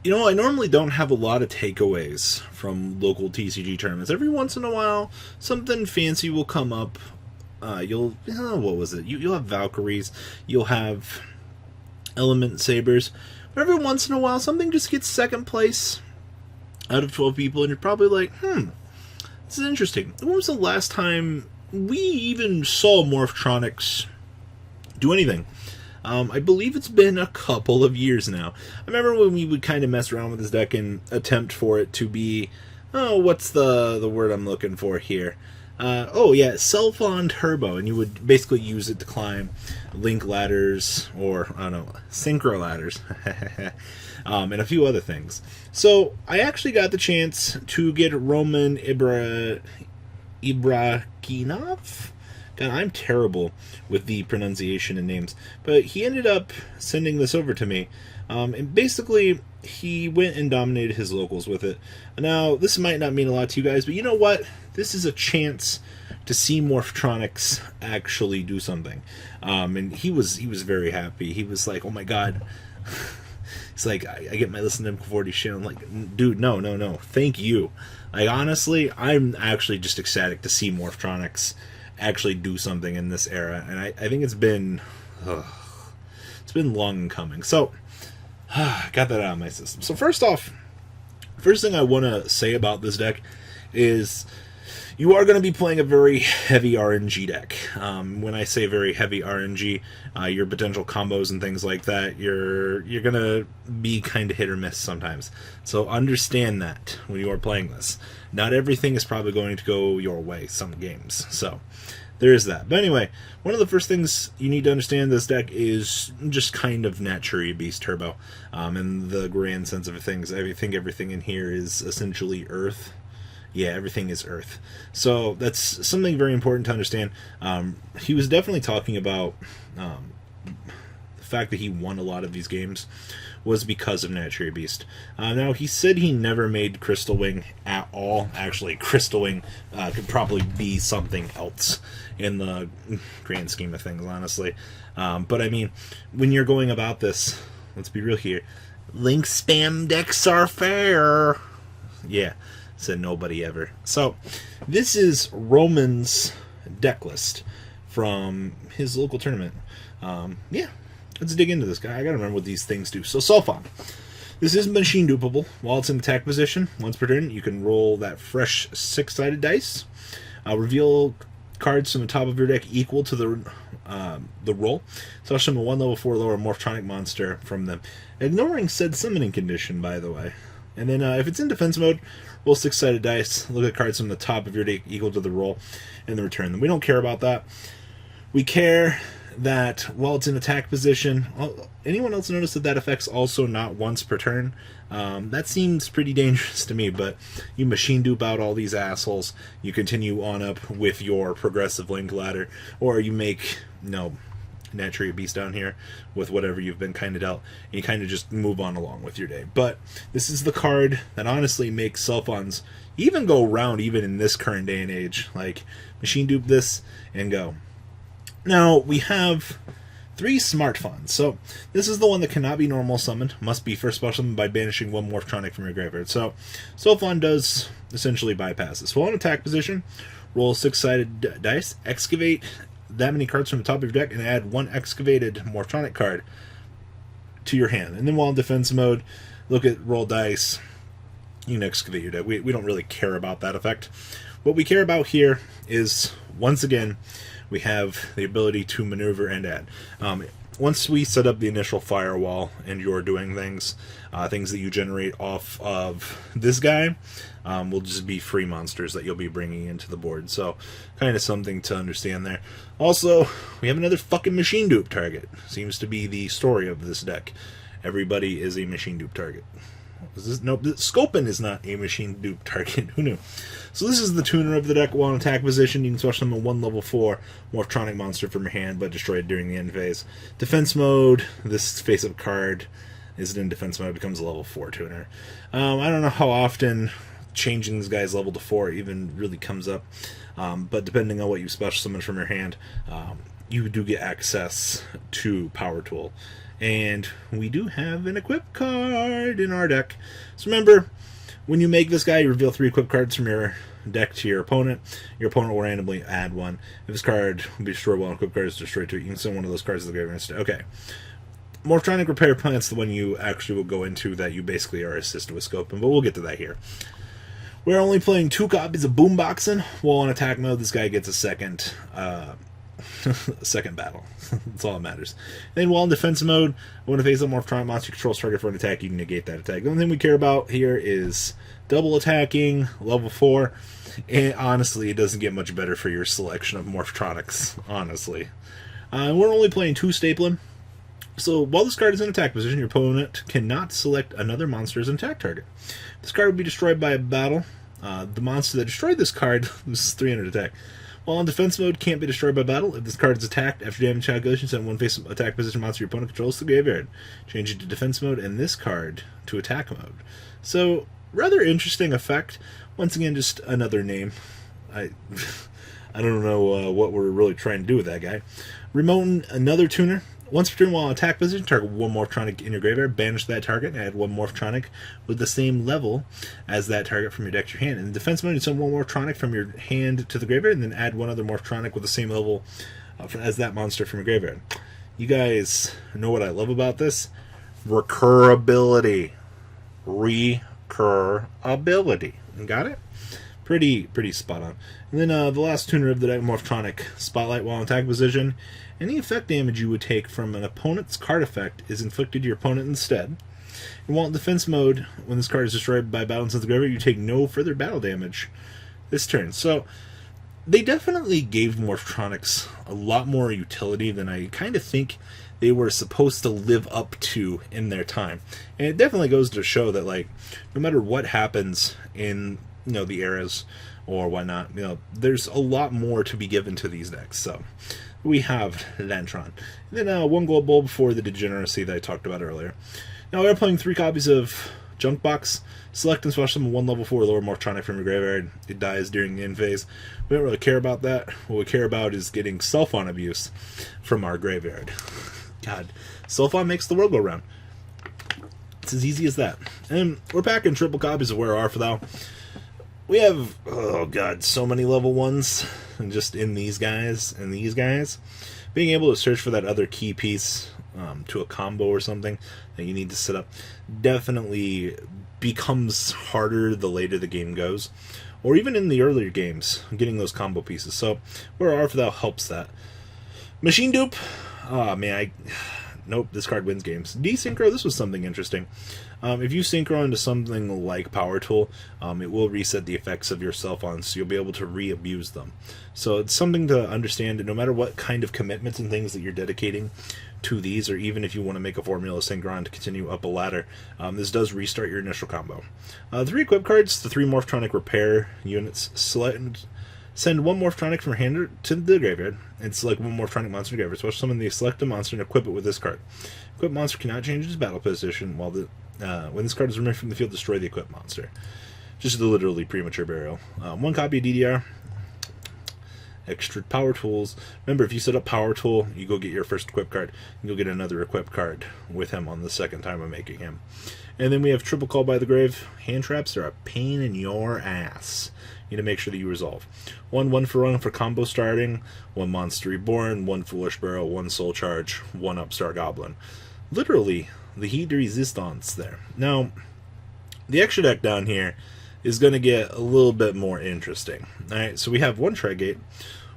You know, I normally don't have a lot of takeaways from local TCG tournaments. Every once in a while, something fancy will come up. What was it? You'll have Valkyries, you'll have Element Sabers. But every once in a while, something just gets second place out of 12 people, and you're probably like, this is interesting. When was the last time we even saw Morphtronics do anything? I believe it's been a couple of years now. I remember when we would kind of mess around with this deck and attempt for it to be, what's the word I'm looking for here? Self-on Turbo, and you would basically use it to climb link ladders, or, I don't know, synchro ladders, and a few other things. So, I actually got the chance to get Roman Ibrakinov? God, I'm terrible with the pronunciation and names. But he ended up sending this over to me. And basically, he went and dominated his locals with it. Now, this might not mean a lot to you guys, but you know what? This is a chance to see Morphtronics actually do something. And he was very happy. He was like, oh my god. He's like, I get my listen to M40 shit. I'm like, dude, no. Thank you. Like, honestly, I'm actually just ecstatic to see Morphtronics actually do something in this era, and I think it's been long in coming. So got that out of my system. So first thing I want to say about this deck is you are going to be playing a very heavy RNG deck. When I say very heavy RNG, your potential combos and things like that, you're going to be kind of hit or miss sometimes. So understand that when you are playing this. Not everything is probably going to go your way some games. So there is that. But anyway, one of the first things you need to understand this deck is just kind of Naturally Beast Turbo. In the grand sense of things, I think everything in here is essentially Earth. Yeah, everything is Earth. So that's something very important to understand. He was definitely talking about the fact that he won a lot of these games was because of Naturally Beast. Now, he said he never made Crystal Wing at all. Actually, Crystal Wing could probably be something else in the grand scheme of things, honestly. But, I mean, when you're going about this, let's be real here, Link spam decks are fair. Yeah, said nobody ever. So, this is Roman's deck list from his local tournament. Let's dig into this guy. I gotta remember what these things do. So, Sulfon. This is machine dupable. While it's in attack position, once per turn, you can roll that fresh 6-sided dice. Reveal cards from the top of your deck equal to the roll. Such them a 1 level 4 lower Morphtronic monster from them. Ignoring said summoning condition, by the way. And then if it's in defense mode, roll 6-sided dice. Look at cards from the top of your deck equal to the roll, and then return them. We don't care about that. We care that while it's in attack position, anyone else notice that affects also not once per turn? That seems pretty dangerous to me, but you machine dupe out all these assholes, you continue on up with your progressive link ladder, or you make, Naturally Beast down here with whatever you've been kind of dealt, and you kind of just move on along with your day. But this is the card that honestly makes Sulfons even go round even in this current day and age. Like, machine dupe this and go. Now, we have 3 smart funds. So, this is the one that cannot be normal summoned. Must be first special summoned by banishing 1 Morphtronic from your graveyard. So, Sulfon does essentially bypass this. While in attack position, roll 6-sided dice, excavate that many cards from the top of your deck, and add 1 excavated Morphtronic card to your hand. And then while in defense mode, look at roll dice, you can excavate your deck. We don't really care about that effect. What we care about here is, once again, we have the ability to maneuver and add. Once we set up the initial firewall and you're doing things that you generate off of this guy will just be free monsters that you'll be bringing into the board. So, kind of something to understand there. Also, we have another fucking machine dupe target. Seems to be the story of this deck. Everybody is a machine dupe target. Nope, Scopen is not a machine dupe target. Who knew? So this is the tuner of the deck. While in attack position, you can switch them a 1 level 4 Morphtronic monster from your hand, but destroy it during the end phase. Defense mode, this face-up card isn't in defense mode, becomes a level 4 tuner. I don't know how often changing this guy's level to 4 even really comes up, but depending on what you special summon from your hand, you do get access to Power Tool. And we do have an equip card in our deck. So remember, when you make this guy, you reveal 3 equip cards from your deck to your opponent. Your opponent will randomly add one. If this card will be destroyed while an equip card is destroyed to it, you can send one of those cards to the graveyard instead. Okay. Morphtronic Repair Plant's the one you actually will go into that you basically are assisted with scoping, but we'll get to that here. We're only playing 2 copies of Boomboxing. While on attack mode, this guy gets a second second battle. That's all that matters. Then while in defense mode, when a face up Morphtronic monster controls target for an attack, you can negate that attack. The only thing we care about here is double attacking, level 4, and honestly, it doesn't get much better for your selection of Morphtronics, honestly. We're only playing 2 Stapling. So, while this card is in attack position, your opponent cannot select another monster as an attack target. This card will be destroyed by a battle. The monster that destroyed this card loses 300 attack. While in defense mode, can't be destroyed by battle. If this card is attacked, after damage calculation, send one face attack position monster your opponent controls to the graveyard. Change it to defense mode, and this card to attack mode. So, rather interesting effect. Once again, just another name. I don't know what we're really trying to do with that guy. Remoting another tuner. Once per turn while in attack position, target one Morphtronic in your graveyard, banish that target, and add one Morphtronic with the same level as that target from your deck to your hand. In defense mode, you send one Morphtronic from your hand to the graveyard, and then add one other Morphtronic with the same level as that monster from your graveyard. You guys know what I love about this? Recurability. Recurability. Got it? Pretty spot on. And then the last tuner of the deck, Morphtronic Spotlight while in attack position. Any effect damage you would take from an opponent's card effect is inflicted to your opponent instead. And while in defense mode, when this card is destroyed by battle inside the graveyard, you take no further battle damage this turn. So, they definitely gave Morphtronics a lot more utility than I kind of think they were supposed to live up to in their time. And it definitely goes to show that, like, no matter what happens in, the eras or whatnot, there's a lot more to be given to these decks. So, we have Lantron. And then one gold bulb for the degeneracy that I talked about earlier. Now we're playing 3 copies of Junk Box. Select and special summon 1 level 4 lower Morphtronic from your graveyard. It dies during the end phase. We don't really care about that. What we care about is getting Self-On abuse from our graveyard. God, Self-On makes the world go round. It's as easy as that. And we're packing triple copies of Where Are For Thou. We have, oh god, so many level 1s just in these guys and these guys. Being able to search for that other key piece to a combo or something that you need to set up definitely becomes harder the later the game goes. Or even in the earlier games, getting those combo pieces. So, Where Are For Thou helps that. Machine Dupe. Oh man, nope, this card wins games. Desynchro, this was something interesting. If you synchro into something like Power Tool, it will reset the effects of your Self-On, so you'll be able to re-abuse them. So it's something to understand that no matter what kind of commitments and things that you're dedicating to these, or even if you want to make a formula synchron to continue up a ladder, this does restart your initial combo. 3 equip cards, the 3 Morphtronic repair units. Send 1 Morphtronic from your hand to the graveyard, and select 1 Morphtronic monster in the graveyard. Special summon the selected monster and equip it with this card. Equip monster cannot change its battle position while when this card is removed from the field, destroy the equipped monster. Just the literally premature burial. 1 copy of DDR. Extra power tools. Remember, if you set up Power Tool, you go get your first equip card, and you'll get another equip card with him on the second time of making him. And then we have Triple Call by the Grave. Hand traps are a pain in your ass. You need to make sure that you resolve. 1 for combo starting, 1 Monster Reborn, 1 Foolish Barrel, 1 Soul Charge, 1 Upstart Goblin. Literally, the heat resistance there. Now, the extra deck down here is going to get a little bit more interesting. Alright, so we have 1 Tregate,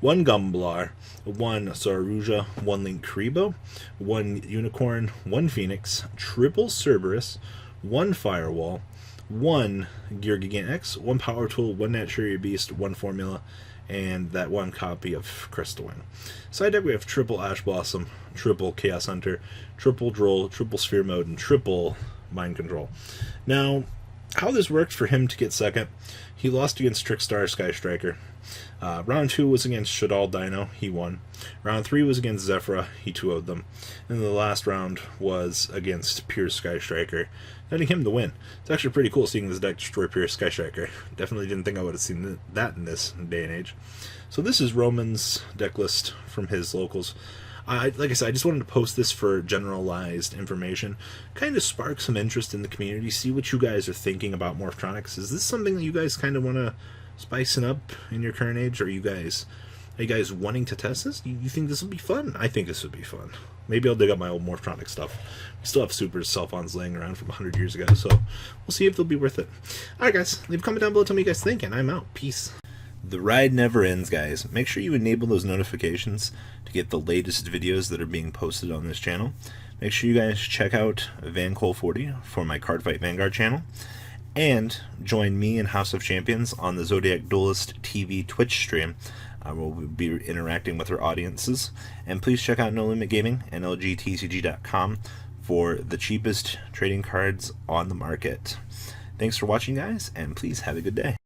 1 Gumblar, 1 Saruja, 1 Link Kribo, 1 Unicorn, 1 Phoenix, triple Cerberus, 1 Firewall, 1 Gear X, 1 Power Tool, 1 Natural Beast, 1 Formula, and that 1 copy of Crystal Wing. Side deck we have triple Ash Blossom, triple Chaos Hunter, triple Droll, triple Sphere Mode, and triple Mind Control. Now, how this worked for him to get second, he lost against Trickstar Sky Striker. Round 2 was against Shadal Dino, he won. Round 3 was against Zephyra, he 2-0'd them. And the last round was against Pure Sky Striker, letting him the win. It's actually pretty cool seeing this deck destroy Pure Sky Striker. Definitely didn't think I would have seen that in this day and age. So this is Roman's deck list from his locals. Like I said, I just wanted to post this for generalized information, kind of spark some interest in the community, see what you guys are thinking about Morphtronics. Is this something that you guys kind of want to spicing up in your current age? Are you guys wanting to test this? You think this would be fun? I think this would be fun. Maybe I'll dig up my old Morphtronic stuff. We still have Super's cell phones laying around from 100 years ago, so we'll see if they'll be worth it. Alright guys, leave a comment down below, tell me what you guys think, and I'm out. Peace. The ride never ends, guys. Make sure you enable those notifications to get the latest videos that are being posted on this channel. Make sure you guys check out VanCole40 for my Cardfight Vanguard channel. And join me and House of Champions on the Zodiac Duelist TV Twitch stream. We'll be interacting with our audiences. And please check out No Limit Gaming and LGTCG.com for the cheapest trading cards on the market. Thanks for watching, guys, and please have a good day.